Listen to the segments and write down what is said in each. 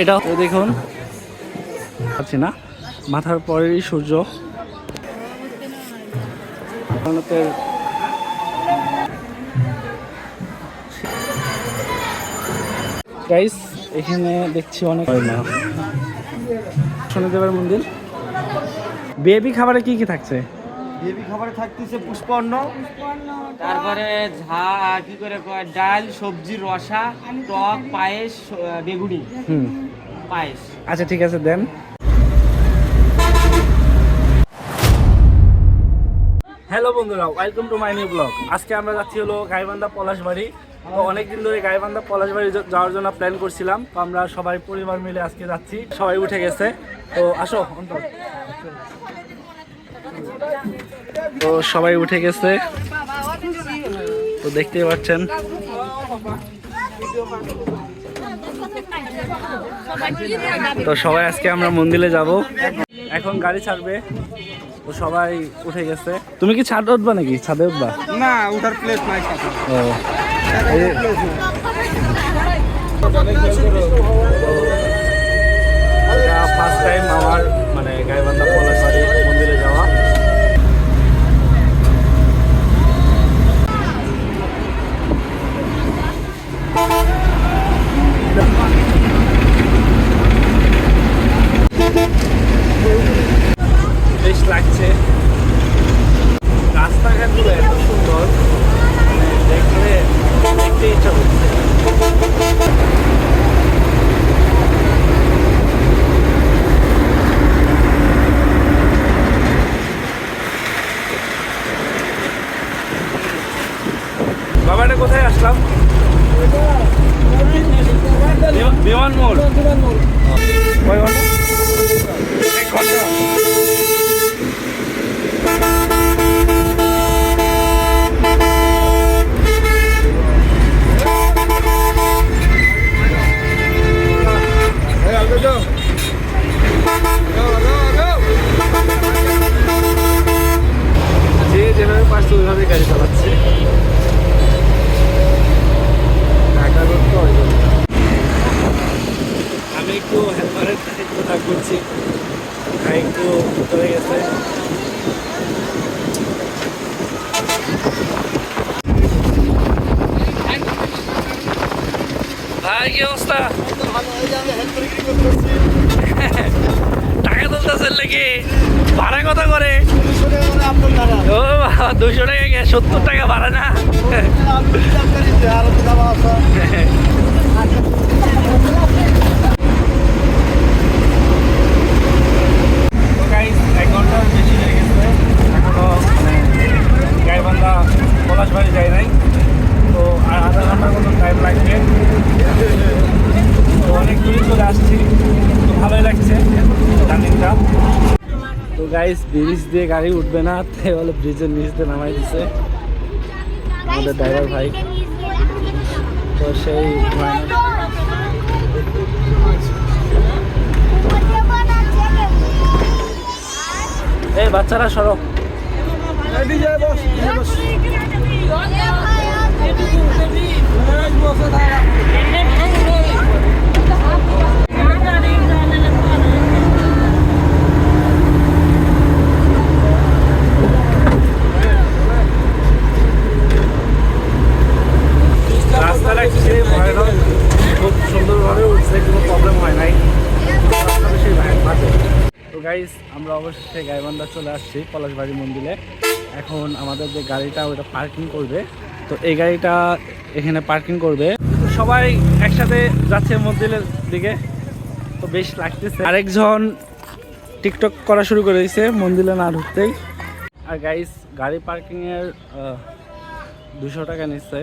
এটাও দেখুন পাচ্ছি না, মাথার পরেরই সূর্য। গাইস এখানে দেখছি অনেক শনিদেবের মন্দির। বেবি খাবারে কি কি থাকছে? বেবি খাবারে থাকতেছে পুষ্পান্ন, তারপরে কি করে ডাল, সবজি, রসা, টক, পায়েস, বেগুনি পায়েস। আচ্ছা ঠিক আছে দেন। হ্যালো বন্ধুরা, welcome to my new blog. আজকে আমরা যাচ্ছি হলো গাইবান্ধা পলাশবাড়ি। তো অনেকদিন ধরে গাইবান্ধা পলাশবাড়ি যাওয়ার জন্য প্ল্যান করছিলাম। তো আমরা সবাই পরিবার মিলে আজকে যাচ্ছি, সবাই উঠে গেছে। তো আসো অন্তর। তো সবাই উঠে গেছে, তো দেখতেই পাচ্ছেন। তো সবাই আজকে আমরা মন্দিরে যাব, এখন গাড়ি ছাড়বে। তো সবাই উঠে গেছে। তুমি কি ছাদে উঠবা নাকি? ছাদে উঠবা না, উঠার প্লেস নাই। ফার্স্ট টাইম আমার মানে গাইবান্ধা পলাশবাড়ি মন্দিরে যাওয়া। বেশ লাগছে, রাস্তাঘাটগুলো এত সুন্দর, দেখতে ইচ্ছা করছে। বাবা এটা কোথায় আসলাম? বিমান মোড়। কয় ঘন্টা? 1 ঘন্টা। যে যেভাবে পারছে ওইভাবে গাড়ি চালাচ্ছে। আমি একটু হেলমেটের কথা করছি, একটু চলে গেছে। ভাই কি অবস্থা? টাকা তুলতেছেন নাকি? ভাড়া কত করে? ও বাবা, 200 টাকা কে? 70 টাকা ভাড়া না? এক ঘন্টার বেশি হয়ে গেছে, এখনো গাইবান্ধা পলাশবাড়ি যাই নাই। তো আর আধা ঘন্টার মতো টাইম লাগবে। তো অনেক দূরে চলে আসছি, তো ভালোই লাগছে রানিংটা। তো গাইস ব্রিজ দিয়ে গাড়ি উঠবে না, তাই বলে ব্রিজের নিচ দিয়ে নামাই দিছে আমাদের ড্রাইভার ভাই। তো সেই এই বাচ্চারা সরো। রাস্তাটা খুব সুন্দরভাবে উঠছে, কোনো প্রবলেম হয় নাই। তো গাইস আমরা অবশ্যই গাইবান্ধা চলে আসছি পলাশবাড়ি মন্দিরে। এখন আমাদের যে গাড়িটা ওটা পার্কিং করবে, তো এই গাড়িটা এখানে পার্কিং করবে। সবাই একসাথে যাচ্ছে মন্দিরের দিকে, তো বেশ লাগতেছে। আরেকজন টিকটক করা শুরু করে দিয়েছে মন্দিরে না ঢুকতেই। আর গাইস গাড়ি পার্কিংয়ের 200 টাকা নিচ্ছে।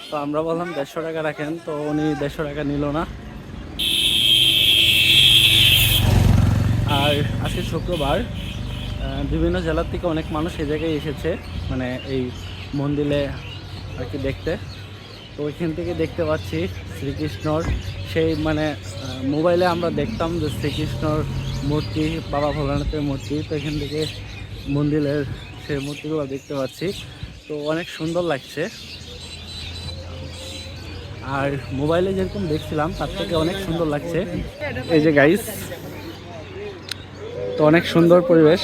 তো আমরা বললাম 150 টাকা রাখেন, তো উনি 150 টাকা নিল না। আর আজকে শুক্রবার, বিভিন্ন জেলার থেকে অনেক মানুষ এই জায়গায় এসেছে, মানে এই মন্দিরে আর কি দেখতে। তো ওইখান থেকে দেখতে পাচ্ছি শ্রীকৃষ্ণর সেই মানে মোবাইলে আমরা দেখতাম যে শ্রীকৃষ্ণর মূর্তি, বাবা ভোলানাথের মূর্তি। তো এখান থেকে মন্দিরের সেই মূর্তিগুলো দেখতে পাচ্ছি, তো অনেক সুন্দর লাগছে। আর মোবাইলে যেরকম দেখছিলাম তার থেকে অনেক সুন্দর লাগছে। এই যে গাইস, তো অনেক সুন্দর পরিবেশ।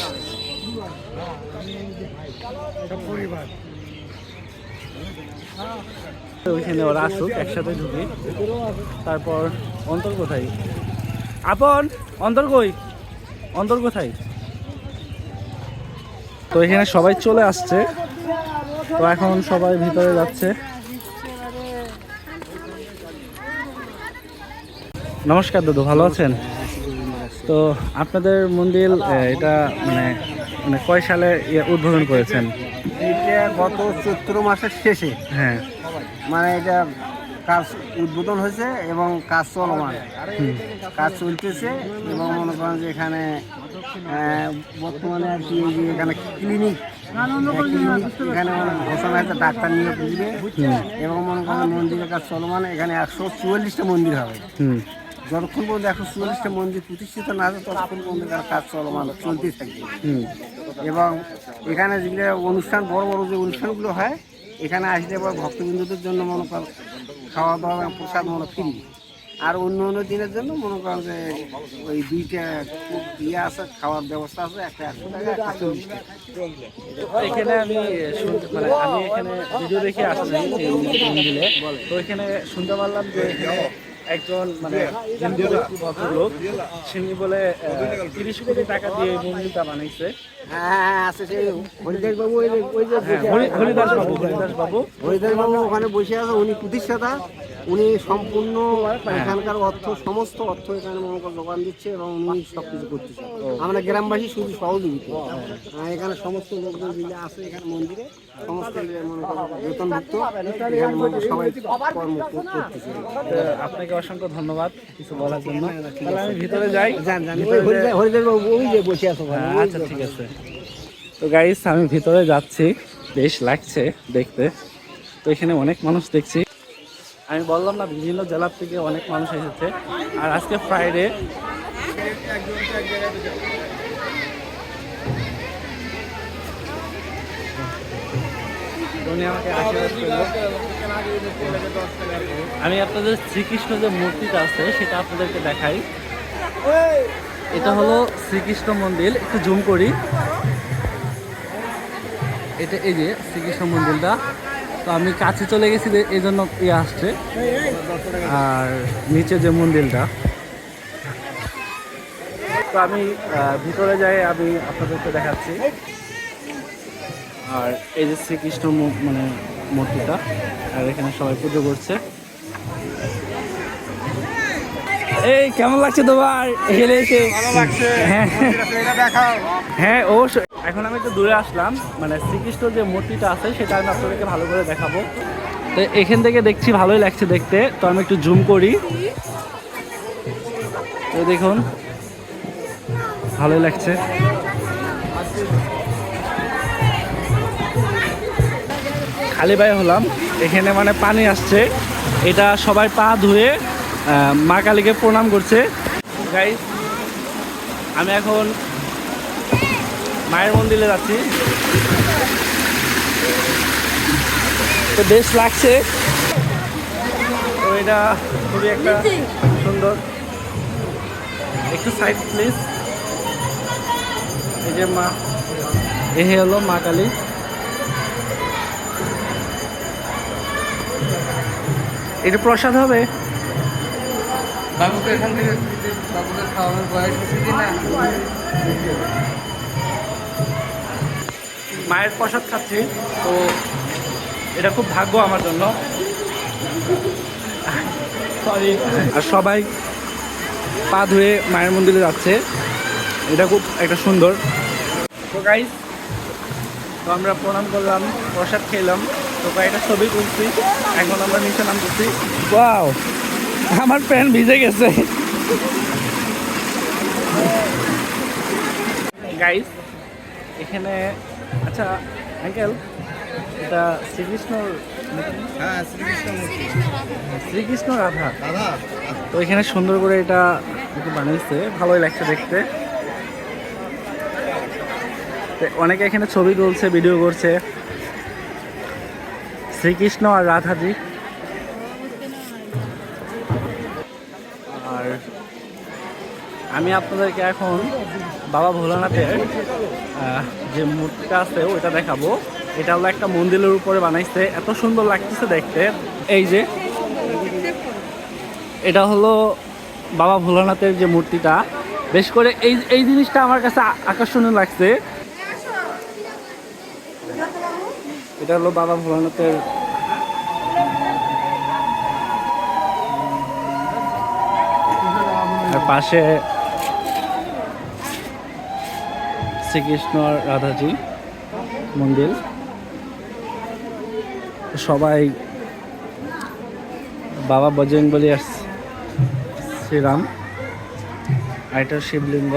ওইখানে ওরা আসুক, একসাথে ঢুকি। তারপর অন্তর কোথায়? আপন অন্তর কই? অন্তর কোথায়? তো এখানে সবাই চলে আসছে, তো এখন সবাই ভিতরে যাচ্ছে। নমস্কার দাদু, ভালো আছেন? তো আপনাদের মন্দির এটা মানে মানে কয় সালে উদ্বোধন করেছেন? এটা গত চৈত্র মাসের শেষে, হ্যাঁ, মানে এটা কাজ উদ্বোধন হয়েছে এবং কাজ চলমান, কাজ চলতেছে। এবং মনে করেন যে এখানে বর্তমানে আর কি এই যে এখানে ক্লিনিক এখানে মানে ঘোষণা হয়েছে, ডাক্তার নিয়ে বুঝবে। এবং মনে করেন মন্দিরের কাজ চলমান। এখানে 144টা মন্দির হবে। যতক্ষণ পর্যন্ত 144টা মন্দির প্রতিষ্ঠিত না আছে ততক্ষণ পর্যন্ত কাজ চলমান চলতেই থাকবে। এবং এখানে যেগুলো অনুষ্ঠান, বড় বড় যে অনুষ্ঠানগুলো হয়, এখানে আসলে পর ভক্তবৃন্দদের জন্য মনে করেন খাওয়া দাওয়া এবং প্রসাদ মনে ফ্রি। আর অন্য অন্য দিনের জন্য মনে করেন যে ওই দুইটা ইয়ে আছে, খাওয়ার ব্যবস্থা আছে, একটা 100 টাকা, একটা 40 টাকা। এখানে আমি মানে আমি এখানে ভিডিও দেখে আসছি এই মন্দিরে। তো এখানে শুনতে পারলাম যে এখানে একজন মানে হিন্দু ব্যক্তি, ভদ্রলোক, তিনি বলে 30 কোটি টাকা দিয়ে এই মন্দিরটা বানাইছে। হ্যাঁ আছে সেই হরিদাস বাবু, হরিদাস বাবু ওখানে বসে আছে। উনি প্রতিষ্ঠাতা, উনি সম্পূর্ণ এখানকার সমস্ত অর্থ এখানে মনে করেন যোগান দিচ্ছে এবং উনি সব কিছু করতেছে। আমরা গ্রামবাসী শুধু সহযোগিতা। এখানে সমস্ত লোকজন মিলে আছে এখানে মন্দিরে, সমস্ত মনে করেন বেতনভুক্ত এখানে মনে সবাই কর্ম করতেছে। আপনাকে অসংখ্য ধন্যবাদ কিছু বলার জন্য। তাহলে আমি ভিতরে যাই। হরিদাস বাবু ওই যে বসে আছে। আচ্ছা ঠিক আছে। তো গাইস, আমি ভিতরে যাচ্ছি, বেশ লাগছে দেখতে। তো এখানে অনেক মানুষ দেখছি। আমি বললাম না, বিভিন্ন জেলার থেকে অনেক মানুষ এসেছে। আর আজকে ফ্রাইডে। উনি আমাকে আশীর্বাদ করলো। আমি আপনাদের শ্রীকৃষ্ণ যে মূর্তিটা আছে সেটা আপনাদেরকে দেখাই। এটা হলো শ্রীকৃষ্ণ মন্দির, একটু জুম করি। এটা এই যে শ্রীকৃষ্ণ মন্দিরটা। তো আমি কাছে চলে গেছি, এই জন্য আসছে। আর নিচে যে মন্দিরটা, তো আমি ভিতরে যাই, আমি আপনাদেরকে দেখাচ্ছি। আর এই যে শ্রীকৃষ্ণ মানে মূর্তিটা, আর এখানে সবাই পুজো করছে। এই কেমন লাগছে তোমার এখানে এসে? হ্যাঁ অবশ্যই। এখন আমি একটু দূরে আসলাম, মানে শ্রীকৃষ্ণ যে মূর্তিটা আছে সেটা আমি আপনাদেরকে ভালো করে দেখাবো। তো এখান থেকে দেখছি ভালোই লাগছে দেখতে, তো আমি একটু জুম করি। তো দেখুন, ভালোই লাগছে। খালি পায়ে হলাম, এখানে মানে পানি আসছে, এটা সবাই পা ধুয়ে মা কালীকে প্রণাম করছে। গাইস, আমি এখন মায়ের মন্দিরে যাচ্ছি। তো বেশ লাগছে। তো এটা খুবই একটা সুন্দর। একটু সাইড প্লিজ। এই যে মা, এ হলো মা কালী। এটা প্রসাদ হবে। বাবুকে এখান থেকে বাবুকে খাওয়ানোর বয়স হচ্ছে কি না? মায়ের প্রসাদ খাচ্ছি, তো এটা খুব ভাগ্য আমার জন্য। সরি। আর সবাই পা ধুয়ে মায়ের মন্দিরে যাচ্ছে, এটা খুব একটা সুন্দর। তো গাইস, তো আমরা প্রণাম করলাম, প্রসাদ খেলাম, তো কয়েকটা ছবি তুলছি। এখন আমরা নিচে নামতেছি। ওয়াও, আমার প্যান্ট ভিজে গেছে। গাইস, এখানে আচ্ছা আঙ্কেল, এটা শ্রীকৃষ্ণর হ্যাঁ, শ্রীকৃষ্ণ রাধা। তো এখানে সুন্দর করে এটা একটু বানিয়েছে, ভালোই লাগছে দেখতে। অনেকে এখানে ছবি তুলছে, ভিডিও করছে। শ্রীকৃষ্ণ আর রাধাজি। আর আমি আপনাদেরকে এখন বাবা ভোলানাথের যে মূর্তিটা আছে ওইটা দেখাবো। এটা হলো একটা মন্দিরের উপরে বানাইছে, এত সুন্দর লাগতেছে দেখতে। এই যে এটা হলো বাবা ভোলানাথের যে মূর্তিটা, বেশ করে এই জিনিসটা আমার কাছে আকর্ষণীয় লাগছে। এটা হলো বাবা ভোলানাথের পাশে শ্রীকৃষ্ণ আর রাধাজি মন্দির। সবাই বাবা বজরংবলী আর শ্রীরাম, আর এটা শিবলিঙ্গ।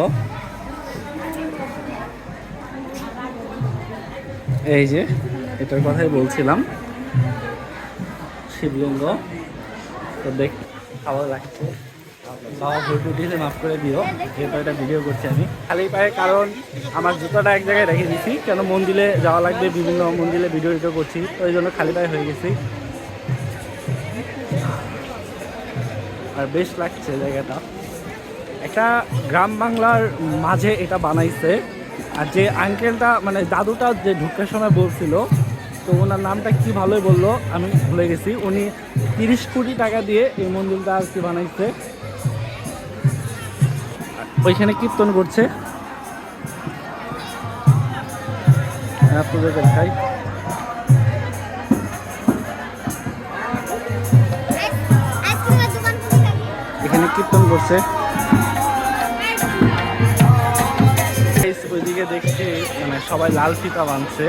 এই যে এটার কথাই বলছিলাম, শিবলিঙ্গ। তো দেখ ভালো লাগছে। বাবা ভুল দিলে মাফ করে দিও, যেহেতু এটা ভিডিও করছি আমি খালি পায়ে, কারণ আমার জুতোটা এক জায়গায় রেখে দিছি, কেন মন্দিরে যাওয়া লাগবে, বিভিন্ন মন্দিরে ভিডিও করছি, তো এই জন্য খালি পায়ে হয়ে গেছি। আর বেশ লাগছে জায়গাটা, একটা গ্রাম বাংলার মাঝে এটা বানাইছে। আর যে আঙ্কেলটা মানে দাদুটা যে ঢুকার সময় বলছিল, তো ওনার নামটা কি ভালোই বললো, আমি ভুলে গেছি। উনি 30 কোটি টাকা দিয়ে এই মন্দিরটা আর কি বানাইছে। ওইখানে কীর্তন করছে, আপনাদের দেখাই। এখানে কীর্তন করছে। ওইদিকে দেখছি মানে সবাই লাল ফিতা বাঁধছে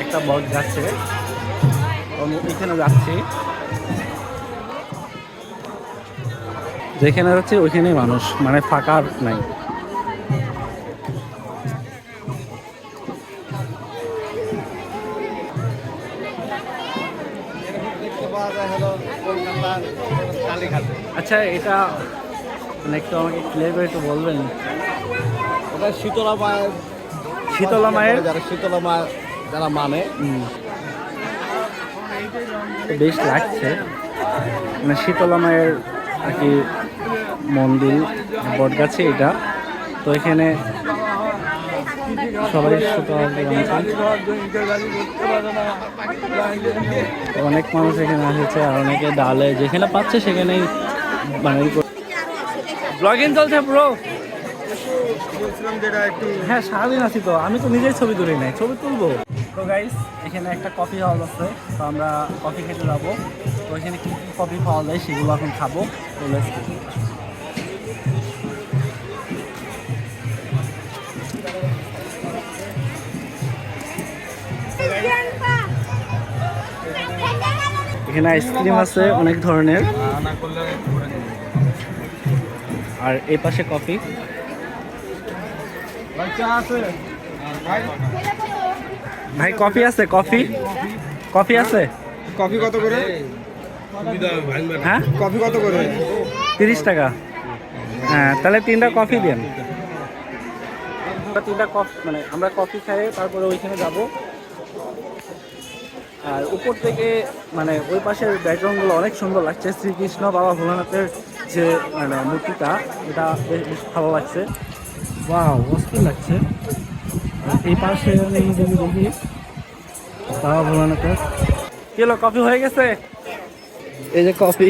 একটা বট গাছে, আমি এখানে যাচ্ছি, যেখানে যাচ্ছে ওইখানেই মানুষ, মানে ফাঁকা নাই। আচ্ছা, এটা মানে একটু আমাকে ক্লিয়ার করে একটু বলবেন? ওটা শীতলা মায়ের, শীতলা মায়ের, যারা শীতলা মা যারা মানে। বেশ লাগছে, মানে শীতলা মায়ের আর কি মন্দির, বটগাছে এটা। তো এখানে সবাই অনেক মানুষ এখানে এসেছে, আর অনেকে ডালে যেখানে পাচ্ছে সেখানেই মানে ব্লগিং চলছে ব্রো। হ্যাঁ, সারাদিন আছি তো, আমি তো নিজেই ছবি তুলি নাই, ছবি তুলবো। তো গাইস, এখানে একটা কফি হাউস আছে, তো আমরা কফি খেতে যাবো। তো এখানে কি কি কফি পাওয়া যায় সেগুলো এখন খাবো। তো লেটস গো। এখানে আইসক্রিম আছে অনেক ধরনের, আর এই পাশে কফি। ভাই কফি আছে? কফি কফি আছে? কফি কত করে? হ্যাঁ, কফি কত করে? 30 টাকা। হ্যাঁ, তাহলে 3টা কফি দেন। 3টা কফি, মানে আমরা কফি খাই, তারপরে ওইখানে যাব। আর উপর থেকে মানে ওই পাশের ব্যাকগ্রাউন্ডগুলো অনেক সুন্দর লাগছে। শ্রীকৃষ্ণ বাবা ভোলানাথের যে মানে মূর্তিটা, এটা বেশ ভালো লাগছে। ওয়াও, অস্থির লাগছে। এই পাশে আমি যদি দেখি বাবা ভোলানাথের, কি হলো, কফি হয়ে গেছে? এই যে কফি,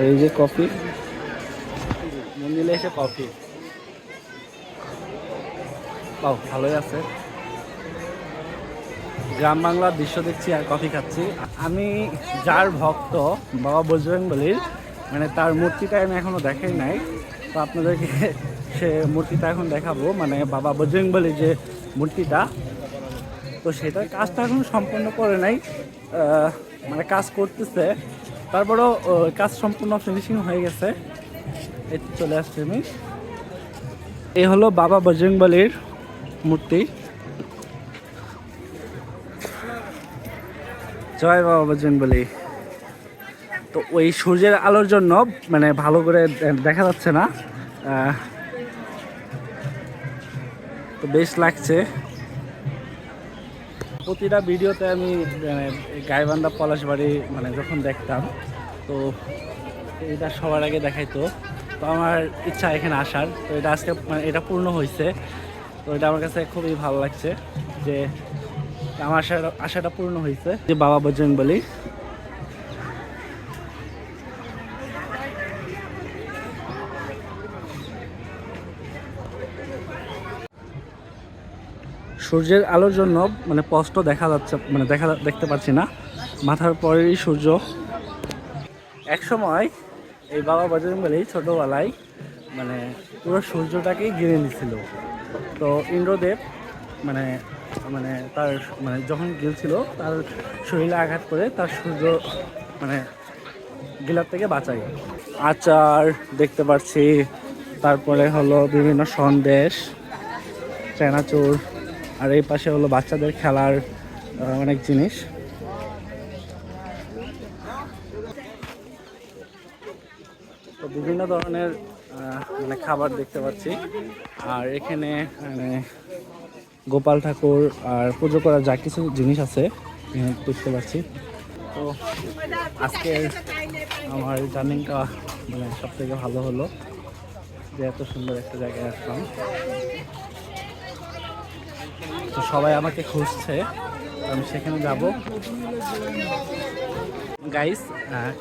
এই যে কফি, মন্দিরে এসে কফি। বাহ, ভালোই আছে। গ্রাম বাংলার দৃশ্য দেখছি আর কফি খাচ্ছি। আমি যার ভক্ত বাবা বজরংবলীর, মানে তার মূর্তিটা আমি এখনো দেখাই নাই, তো আপনাদেরকে সে মূর্তিটা এখন দেখাবো। মানে বাবা বজরংবলীর যে মূর্তিটা, তো সেটার কাজটা এখন সম্পূর্ণ করে নাই, মানে কাজ করতেছে। তারপরেও কাজ সম্পূর্ণ ফিনিশিং হয়ে গেছে। এই চলে আসছি আমি। এই হলো বাবা বজরংবলীর মূর্তি। জয় বাবা বজরংবলী। তো ওই সূর্যের আলোর জন্য মানে ভালো করে দেখা যাচ্ছে না, তো বেশ লাগছে। প্রতিটা ভিডিওতে আমি মানে গাইবান্ধা পলাশবাড়ি মানে যখন দেখতাম, তো এটা সবার আগে দেখাইতো। তো আমার ইচ্ছা এখানে আসার, তো এটা আজকে মানে এটা পূর্ণ হয়েছে। তো এটা আমার কাছে খুবই ভালো লাগছে যে আমার আশাটা পূর্ণ হয়েছে। যে বাবা বজরংবলী, সূর্যের আলোর জন্য মানে স্পষ্ট দেখা যাচ্ছে, মানে দেখতে পাচ্ছি না, মাথার পরেই সূর্য। এক সময় এই বাবা বজরংবলী ছোটোবেলায় মানে পুরো সূর্যটাকেই ঘিরে নিছিল। তো ইন্দ্রদেব মানে মানে তার মানে যখন গিলছিল তার শরীরে আঘাত করে তার সূর্য মানে গিলার থেকে বাঁচাই। আচার দেখতে পাচ্ছি, তারপরে হলো বিভিন্ন সন্দেশ, চানাচুর, আর এই পাশে হলো বাচ্চাদের খেলার অনেক জিনিস। তো বিভিন্ন ধরনের মানে খাবার দেখতে পাচ্ছি। আর এখানে মানে গোপাল ঠাকুর আর পুজো করার যা কিছু জিনিস আছে এখানে দেখতে পাচ্ছি। তো আজকে আমার জার্নিটা মানে সব থেকে ভালো হলো যে এত সুন্দর একটা জায়গায় আসলাম। তো সবাই আমাকে খুঁজছে, আমি সেখানে যাব। গাইস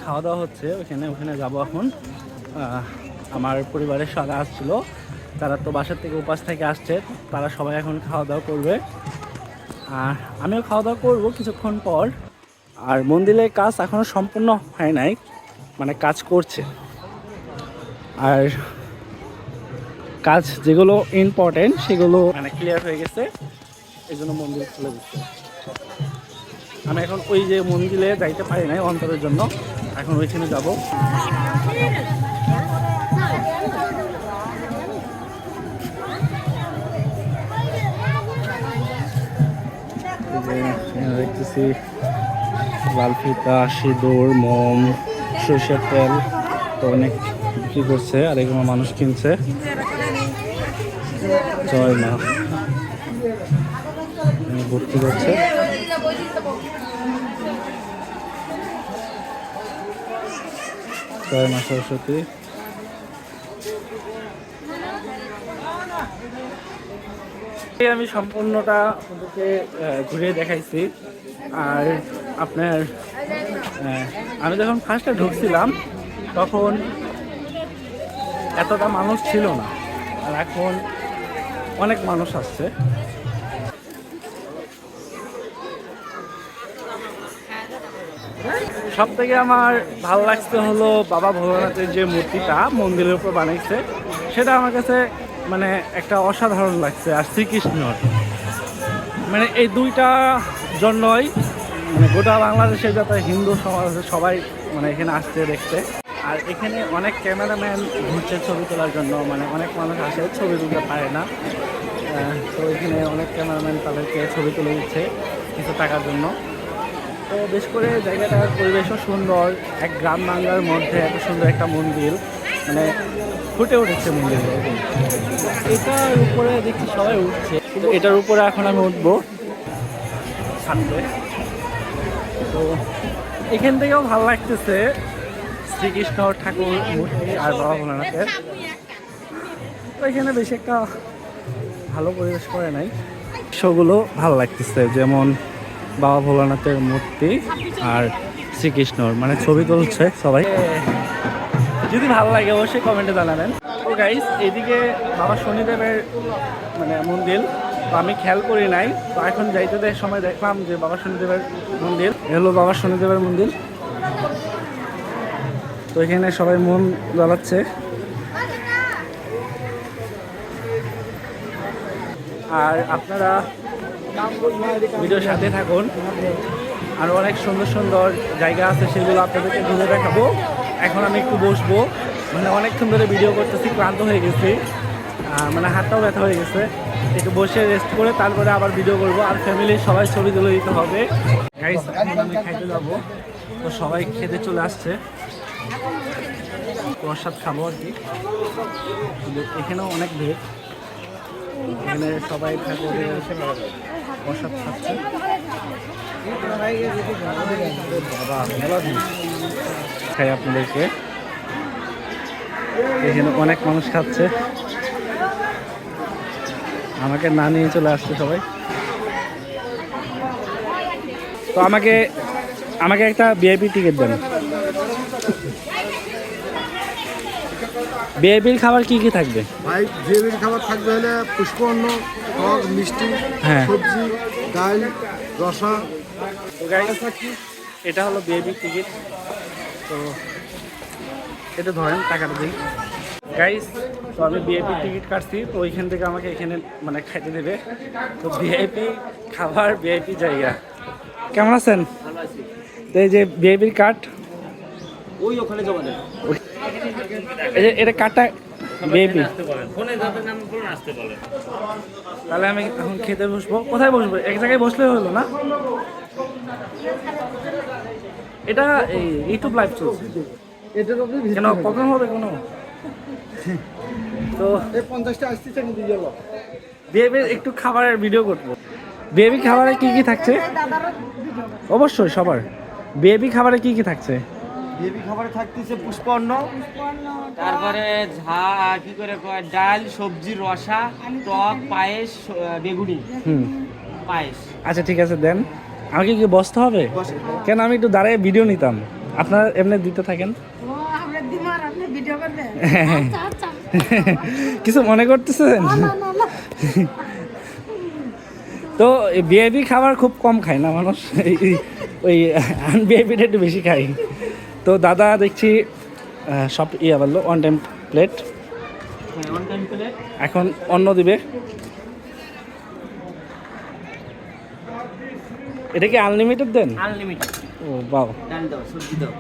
খাওয়া দাওয়া হচ্ছে ওখানে যাব এখন। আমার পরিবারের সবাই আসছিল, তারা তো বাসার থেকে উপাস থেকে আসছে, তারা সবাই এখন খাওয়া দাওয়া করবে। আর আমিও খাওয়া দাওয়া করবো কিছুক্ষণ পর। আর মন্দিরের কাজ এখনও সম্পূর্ণ হয় নাই, মানে কাজ করছে। আর কাজ যেগুলো ইম্পর্টেন্ট সেগুলো মানে ক্লিয়ার হয়ে গেছে, এই জন্য মন্দির খুলে দিচ্ছে। আমি এখন ওই যে মন্দিরে যাইতে পারি নাই অন্তরের জন্য, এখন ওইখানে যাব। দেখতেছি লাল ফিতা, সিঁদুর, মোম, সরষের তেল, তো অনেক বিক্রি করছে আর এগুলো মানুষ কিনছে। জয় মা ভর্তি করছে। জয় মা সরস্বতী। আমি সম্পূর্ণটা আপনাদেরকে ঘুরে দেখাইছি। আর আপনার আমি যখন ফার্স্টে ঢুকছিলাম তখন এতটা মানুষ ছিল না, আর এখন অনেক মানুষ আসছে। সব থেকে আমার ভালো লাগছে হলো বাবা ভোলানাথের যে মূর্তিটা মন্দিরের উপর বানাইছে, সেটা আমার কাছে মানে একটা অসাধারণ লাগছে। আর শ্রীকৃষ্ণর মানে এই দুইটা জন্যই মানে গোটা বাংলাদেশের যত হিন্দু সমাজ আছে সবাই মানে এখানে আসছে দেখতে। আর এখানে অনেক ক্যামেরাম্যান ঘুরছে ছবি তোলার জন্য, মানে অনেক মানুষ আসে ছবি তুলতে পারে না, তো এখানে অনেক ক্যামেরাম্যান তাদেরকে ছবি তুলে দিচ্ছে কিছু টাকার জন্য। তো বেশ করে জায়গাটার পরিবেশও সুন্দর, এক গ্রাম বাংলার মধ্যে এত সুন্দর একটা মন্দির মানে ফুটে উঠেছে মন্দির। এটার উপরে দেখছি সবাই উঠছে, কিন্তু এটার উপরে এখন আমি উঠবো ছাদে। তো এখান থেকেও ভালো লাগতেছে শ্রীকৃষ্ণ ঠাকুর মূর্তি আর বাবা ভোলানাথের। তো এখানে বেশি একটা ভালো পরিবেশ করে নাই, সেগুলো ভালো লাগতেছে, যেমন বাবা ভোলানাথের মূর্তি আর শ্রীকৃষ্ণর মানে ছবি তুলছে সবাই। যদি ভালো লাগে অবশ্যই কমেন্টে জানাবেন। তো গাইস এইদিকে বাবা শনিদেবের মানে মন্দির, তো আমি খেয়াল করি নাই, তো এখন যাইতে সময় দেখলাম যে বাবা শনিদেবের মন্দির, হলো বাবা শনিদেবের মন্দির। তো এখানে সবাই মন জ্বালাচ্ছে। আর আপনারা ভিডিওর সাথে থাকুন, আর অনেক সুন্দর সুন্দর জায়গা আছে সেগুলো আপনাদেরকে ঘুরে দেখাবো। এখন আমি একটু বসবো, মানে অনেকক্ষণ ধরে ভিডিও করতেছি, ক্লান্ত হয়ে গেছি, মানে হাতটাও ব্যথা হয়ে গেছে। একটু বসে রেস্ট করে তারপরে আবার ভিডিও করবো, আর ফ্যামিলির সবাই ছবি তুলে দিতে হবে। গাইস এখন আমি খাইতে যাবো, তো সবাই খেতে চলে আসছে, প্রসাদ খাবো আর কি। এখানেও অনেক ভিড়, এখানে সবাই ঠাকুরের প্রসাদ খাচ্ছে। খাই আপনাদেরকে, এখানে অনেক মানুষ খাচ্ছে, আমাকে না নিয়ে চলে আসছে সবাই। তো আমাকে আমাকে একটা ভিআইপি টিকিট দেন। ভিআইপির খাবার কি কি থাকবে? ভাই ভিআইপির খাবার থাকবে হলে পুষ্পান্ন, টক, মিষ্টি, হ্যাঁ। সবজি, ডাল, রসা। তো গাইস, এটা হলো ভিআইপির টিকিট। তো এটা ধরেন, টাকাটা দিই গাইস। তো আমি ভিআইপি টিকিট কাটছি, তো ওইখান থেকে আমাকে এখানে মানে খাইতে দেবে। তো ভিআইপি খাবার, ভিআইপি জায়গা। কেমন আছেন? তো এই যে ভিআইপির কার্ড, ওই ওখানে জমা দেন। এই যে এটা কার্ডটা ভিআইপি। তাহলে আমি এখন খেতে বসবো। কোথায় বসবো? এক জায়গায় বসলে হলো না? এটা এই ইউটিউব লাইভ চলছে, কেন প্রবলেম হবে কোনো? তো 50টা আসতেছে কিন্তু দিয়ে দাও। ভিআইপির একটু খাবারের ভিডিও করবো। ভিআইপি খাবারে কি কি থাকছে? অবশ্যই সবার। ভিআইপি খাবারে কি কি থাকছে? ভিআইপি খাবারে থাকতেছে পুষ্পান্ন, তারপরে কি করে কয় ডাল, সবজি, রসা, টক, পায়েস, বেগুনি পায়েস। আচ্ছা ঠিক আছে, দেন। আমাকে কি বসতে হবে? কেন, আমি একটু দাঁড়িয়ে ভিডিও নিতাম। আপনারা এমনি দিতে থাকেন। কিছু মনে করতেছেন? তো ভিআইপি খাবার খুব কম খায় না মানুষ, ওই আনভিআইপিটা একটু বেশি খাই। তো দাদা দেখছি সব বললো ওয়ান টাইম প্লেট, এখন অন্য দিবে। এটা কি আনলিমিটেড দেন? আনলিমিটেড। ও বাও। ডাল দাও, সবজি দাও।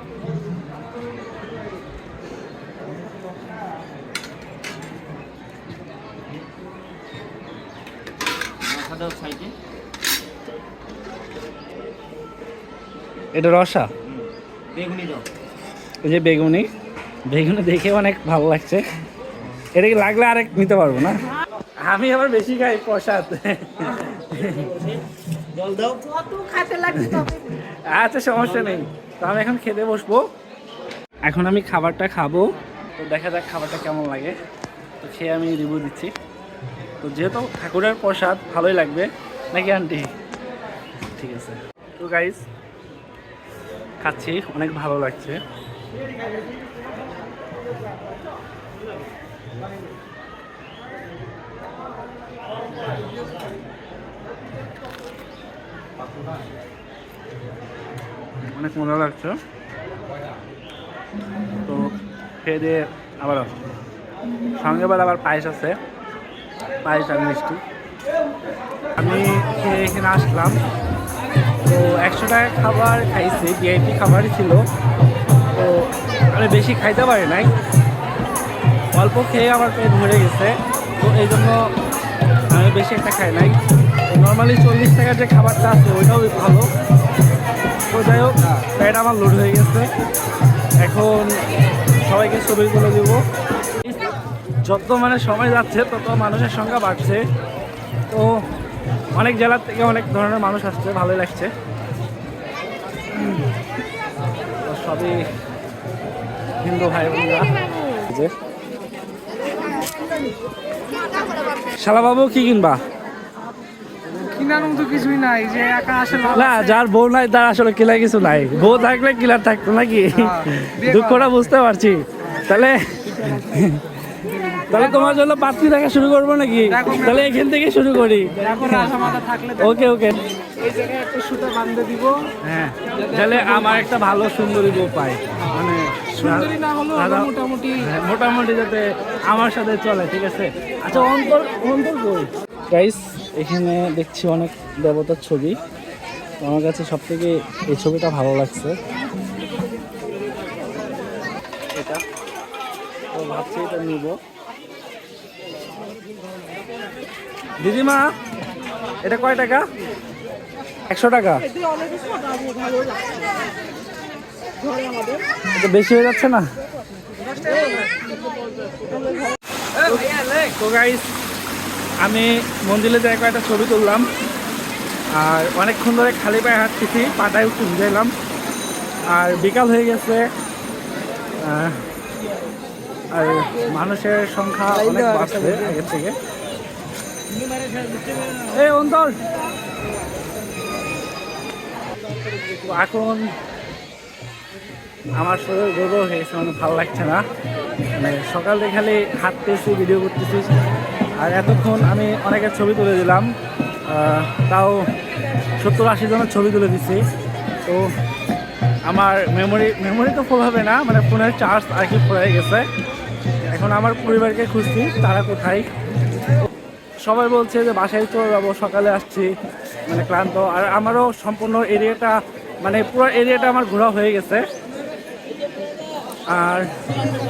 দাও সাইডে। এটা রসা, বেগুনি দাও। এই যে বেগুনি, বেগুনি দেখে অনেক ভালো লাগছে। এটা কি লাগলে আরেক নিতে পারবো না? আমি আবার বেশি খাই প্রসাদ। জল দাও। আচ্ছা সমস্যা নেই। তো আমি এখন খেতে বসবো। এখন আমি খাবারটা খাবো, তো দেখা যাক খাবারটা কেমন লাগে। তো খেয়ে আমি রিভিউ দিচ্ছি। তো যেহেতু ঠাকুরের প্রসাদ, ভালোই লাগবে নাকি আন্টি? ঠিক আছে। তো গাইস, খাচ্ছি, অনেক ভালো লাগছে। অনেক মজা লাগছে। তো খেয়ে দিয়ে আবার সঙ্গে আবার পায়েস আছে, পায়েস আর মিষ্টি। আমি খেয়ে এখানে আসলাম। তো 100 টাকা খাবার খাইছি, ভিআইপি খাবারই ছিল। তো আমি বেশি খাইতে পারি নাই, অল্প খেয়ে আমার পেট ভরে গেছে। তো এই জন্য আমি বেশি একটা খাই নাই। নর্মালি 40 টাকার যে খাবারটা আছে ওইটাও ভালো। তো যাই হোক, পেট আমার লোড হয়ে গেছে। এখন সবাইকে ছবিগুলো দিব। যত মানে সময় যাচ্ছে তত মানুষের সংখ্যা বাড়ছে। তো অনেক জেলার থেকে অনেক ধরনের মানুষ আসছে, ভালোই লাগছে। তো সবই হিন্দু ভাই বোনরা। শালা বাবু কি কিনবা? কিনার মতো কিছুই নাই, যে একা আসে না, যার বউ নাই তার আসলে কিলার কিছু নাই। বউ থাকলে কিলার থাকতো নাকি? দুঃখটা বুঝতে পারছি। তাহলে তোমার জন্য পাত্রী দেখা শুরু করবো নাকি? তাহলে এখান থেকে শুরু করি। ওকে ওকে, এই জায়গায় একটা সুতো বাঁধতে দিব। হ্যাঁ, তাহলে আমার একটা ভালো সুন্দরী বউ পাই, মানে সুন্দরী না হলেও দাদা- মোটামুটি হ্যাঁ, মোটামুটি যাতে আমার সাথে চলে। ঠিক আছে। আচ্ছা, অন্তর অন্তর কই? গাইস, এখানে দেখছি অনেক দেবতার ছবি। আমার কাছে সব থেকে এই ছবিটা ভালো লাগছে। এটা তো ভাবছি এটা নিব। দিদিমা, এটা কয় টাকা? 100 টাকা। এটা বেশি হয়ে যাচ্ছে না? তো গাইস, আমি মন্দিরে যাই কয়েকটা ছবি তুললাম। আর অনেকক্ষণ ধরে খালি পায়ে হাঁটতেছি, পাটায় একটু ভিজাইলাম। আর বিকাল হয়ে গেছে, আর মানুষের সংখ্যা অনেক বাড়ছে আগের থেকে। এই অন্তর এখন আমার শরীর দুর্বল হয়ে গেছে, মানে ভালো লাগছে না। মানে সকাল থেকে খালি হাঁটতেছি, ভিডিও করতেছি, আর এতক্ষণ আমি অনেকের ছবি তুলে দিলাম, তাও 70-80 জনের ছবি তুলে দিচ্ছি। তো আমার মেমোরি তো ফুল হবে না, মানে ফোনের চার্জ আর কি ফুরাই গেছে। এখন আমার পরিবারকে খুঁজছি, তারা কোথায়। সবাই বলছে যে বাসায় চলে যাবো, সকালে আসছি, মানে ক্লান্ত। আর আমারও সম্পূর্ণ এরিয়াটা, মানে পুরো এরিয়াটা আমার ঘোরা হয়ে গেছে। আর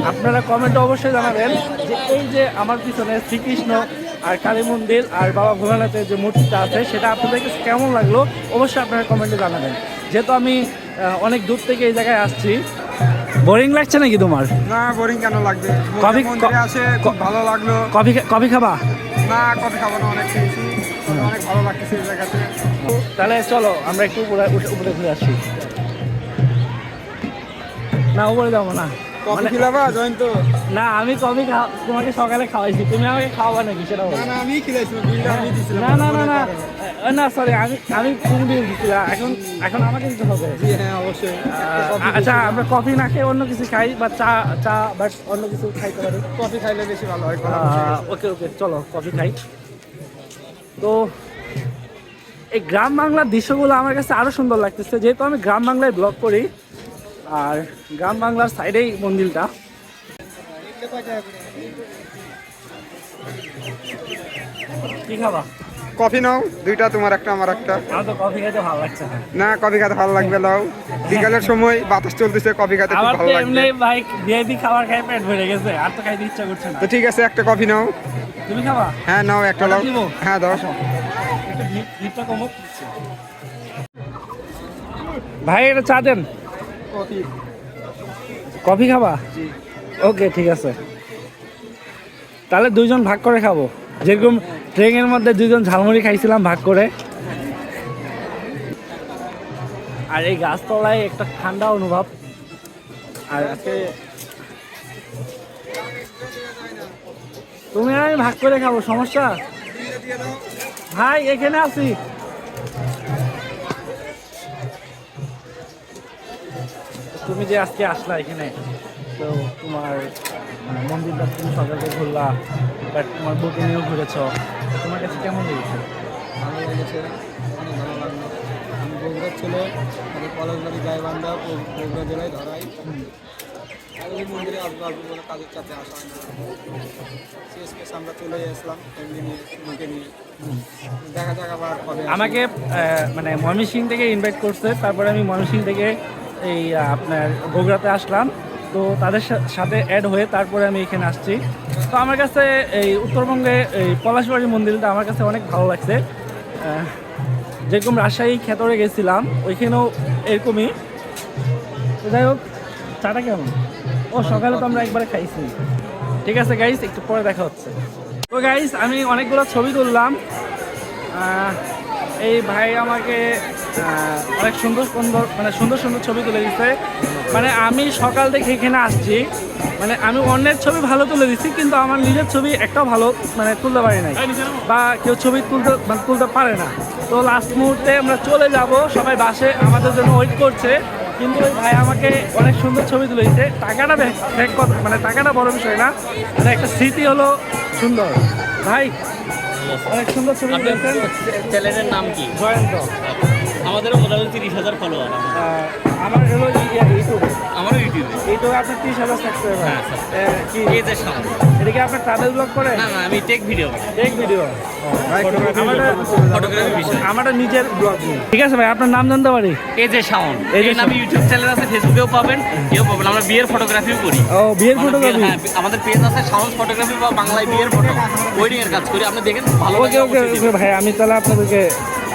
আপনারা কমেন্টে অবশ্যই জানাবেন যে এই যে আমার পিছনে শ্রীকৃষ্ণ আর কালী মন্দির আর বাবা ভোলানাথের যে মূর্তিটা আছে, সেটা আপনাদের কাছে কেমন লাগলো অবশ্যই আপনারা কমেন্টে জানাবেন। যেহেতু আমি অনেক দূর থেকে এই জায়গায় আসছি। বোরিং লাগছে নাকি তোমার? না, বোরিং কেন লাগবে? কফি আসে, খুব ভালো লাগলো। কফি খাবা? না, কফি খাবো না, অনেক খেয়েছি, অনেক ভালো লাগতেছে এই জায়গাতে। তাহলে চলো আমরা একটু উপরে ঘুরে আসি। না, উপরে যাবো না। কফি খিলাবা জয়ন্ত? না, আমি কফি তোমাকে সকালে খাওয়াইছি, তুমি আমাকে খাওয়াবা নাকি সেটা বলো। না, আমি খিলাইছিলাম, বিলটা আমি দিছিলাম। না না না না না, সরি, আমি তুমি দিয়ে দিচ্ছিলাম, এখন আমাকে দিতে হবে। হ্যাঁ, অবশ্যই। আচ্ছা, আমরা কফি না খেয়ে অন্য কিছু খাই, বা চা বাট অন্য কিছু খাইতে পারি। কফি খাইলে বেশি ভালো হয়। ওকে চলো কফি খাই। তো এই গ্রাম বাংলার দৃশ্যগুলো আমার কাছে আরো সুন্দর লাগতেছে, যেহেতু আমি গ্রাম বাংলায় ব্লগ করি, আর গ্রাম বাংলার সাইডেই মন্দিরটা। কি খাবা? কফি নাও, দুইটা, তোমার একটা আমার একটা। আমার তো কফি খেতে ভালো লাগছে না। না, কফি খেতে ভালো লাগবে, নাও। বিকালের সময় বাতাস চলতেছে, কফি খেতে খুব আমার ভালো তো লাগবে। এমনি ভাই ভিআইপি খাবার খাই পেট ভরে গেছে, আর তো খাইতে ইচ্ছা করছে না। তো ঠিক আছে, একটা কফি নাও। তুমি খাবা? হ্যাঁ, নাও, একটা নাও। দিব? হ্যাঁ, দাও। একটু ভিড়টা কমো। ভাই এটা চা দেন। কফি খাবা? ওকে, ঠিক আছে। তাহলে দুইজন ভাগ করে খাবো, যেরকম ট্রেনের মধ্যে দুইজন ঝালমুড়ি খাইছিলাম ভাগ করে। আর এই গাছতলায় একটা ঠান্ডা অনুভব। আর আজকে তুমি আমি ভাগ করে খাবো, সমস্যা? ভাই এখানে আছি। তুমি যে আজকে আসলা এখানে, তো তোমার মন্দিরটা তুমি সকালে ঘুরলা, বাট তোমার বউকে নিয়েও ঘুরেছ, তোমার কাছে কেমন লেগেছে? ভালো লেগেছে, অনেক ভালো লাগলো। আমি বগুড়ার ছেলে, আমাদের পলাশবাড়ি গাইবান্ধা, বগুড়া জেলায় ধরাই। আর এই মন্দিরে আসবো বলে কাজের চাপে আসা হয় না। শেষ আমরা চলে আসলাম ফ্যামিলি নিয়ে, মেয়েকে নিয়ে। দেখা যাক আবার কবে আসি। আমাকে মানে ময়মনসিংহ থেকে ইনভাইট করছে, তারপরে আমি ময়মনসিংহ থেকে এই আপনার বগুড়াতে আসলাম। তো তাদের সাথে অ্যাড হয়ে তারপরে আমি এখানে আসছি। তো আমার কাছে এই উত্তরবঙ্গে এই পলাশবাড়ি মন্দিরটা আমার কাছে অনেক ভালো লাগছে। যেরকম রাজশাহী খেতরে গেছিলাম, ওইখানেও এরকমই। তো যাই হোক, চাটা কেমন? ও সকালে তো আমরা একবারে খাইছি। ঠিক আছে গাইস, একটু পরে দেখা হচ্ছে। তো গাইস, আমি অনেকগুলো ছবি তুললাম। এই ভাই আমাকে অনেক সুন্দর সুন্দর ছবি তুলে দিচ্ছে। মানে আমি সকাল থেকে এখানে আসছি, মানে আমি অন্যের ছবি ভালো তুলে দিচ্ছি, কিন্তু আমার নিজের ছবি একটাও ভালো মানে তুলতে পারি নাই, বা কেউ ছবি তুলতে পারে না। তো লাস্ট মুহূর্তে আমরা চলে যাব, সবাই বাসে আমাদের জন্য ওয়েট করছে, কিন্তু ওই ভাই আমাকে অনেক সুন্দর ছবি তুলে দিচ্ছে। টাকাটা মানে টাকাটা বড় বিষয় না, মানে একটা স্মৃতি হলো সুন্দর। ভাই অনেক সুন্দর ছবি তুলেছেন। চ্যানেলের নাম কি? জয়ন্ত। আমাদেরও মোটামুটি 30,000 ফলোয়ার। আমার হলো ইউটিউব। আমারও ইউটিউবে। ইউটিউবে আপনার 30,000 সাবস্ক্রাইবার। হ্যাঁ, কি এই যে সাউন্ড। এটা কি আপনার ট্রাভেল ব্লগ করে? না না, আমি টেক ভিডিও করি। Take video. ফটোগ্রাফি বিষয়। আমার নিজের ব্লগ। ঠিক আছে ভাই, আপনার নাম জানতে পারি? এই যে সাউন্ড। এই যে এই নামে ইউটিউব চ্যানেল আছে, ফেসবুকেও পাবেন, কেউ পাবেন। আমরা বিয়ের ফটোগ্রাফিও করি। ও, বিয়ের আমাদের ফটোগ্রাফি। হ্যাঁ, আমাদের পেজ আছে সাউন্ড ফটোগ্রাফি বা বাংলায় বিয়ের ফটো ওয়েডিং এর কাজ করি। আপনি দেখেন, ভালো ওকে লাগলে ওকে অবশ্যই ওকে দিবেন। ভাই, আমি তাহলে আপনাদেরকে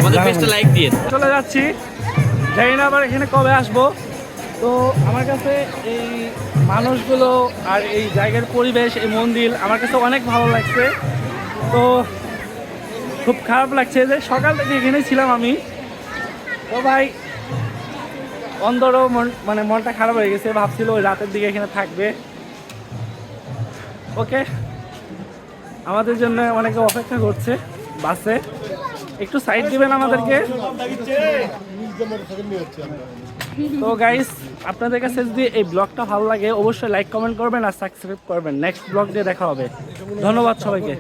আমাদের পেজটা লাইক দিয়ে চলে যাচ্ছি। জানি না আবার এখানে কবে আসবো। তো আমার কাছে এই মানুষগুলো আর এই জায়গার পরিবেশ, এই মন্দির আমার কাছে অনেক ভালো লাগছে। তো খুব খারাপ লাগছে যে সকাল থেকে এখানে ছিলাম আমি, তো ভাই অন্ধরও মানে মনটা খারাপ হয়ে গেছে, ভাবছিল ওই রাতের দিকে এখানে থাকবে। ওকে, আমাদের জন্য অনেকে অপেক্ষা করছে বাসে, একটু সাইড দিবেন আমাদেরকে। তো গাইস, আপনাদের কাছে যদি এই ব্লগটা ভালো লাগে অবশ্যই লাইক কমেন্ট করবেন আর সাবস্ক্রাইব করবেন। নেক্সট ব্লগ দিয়ে দেখা হবে। ধন্যবাদ সবাইকে।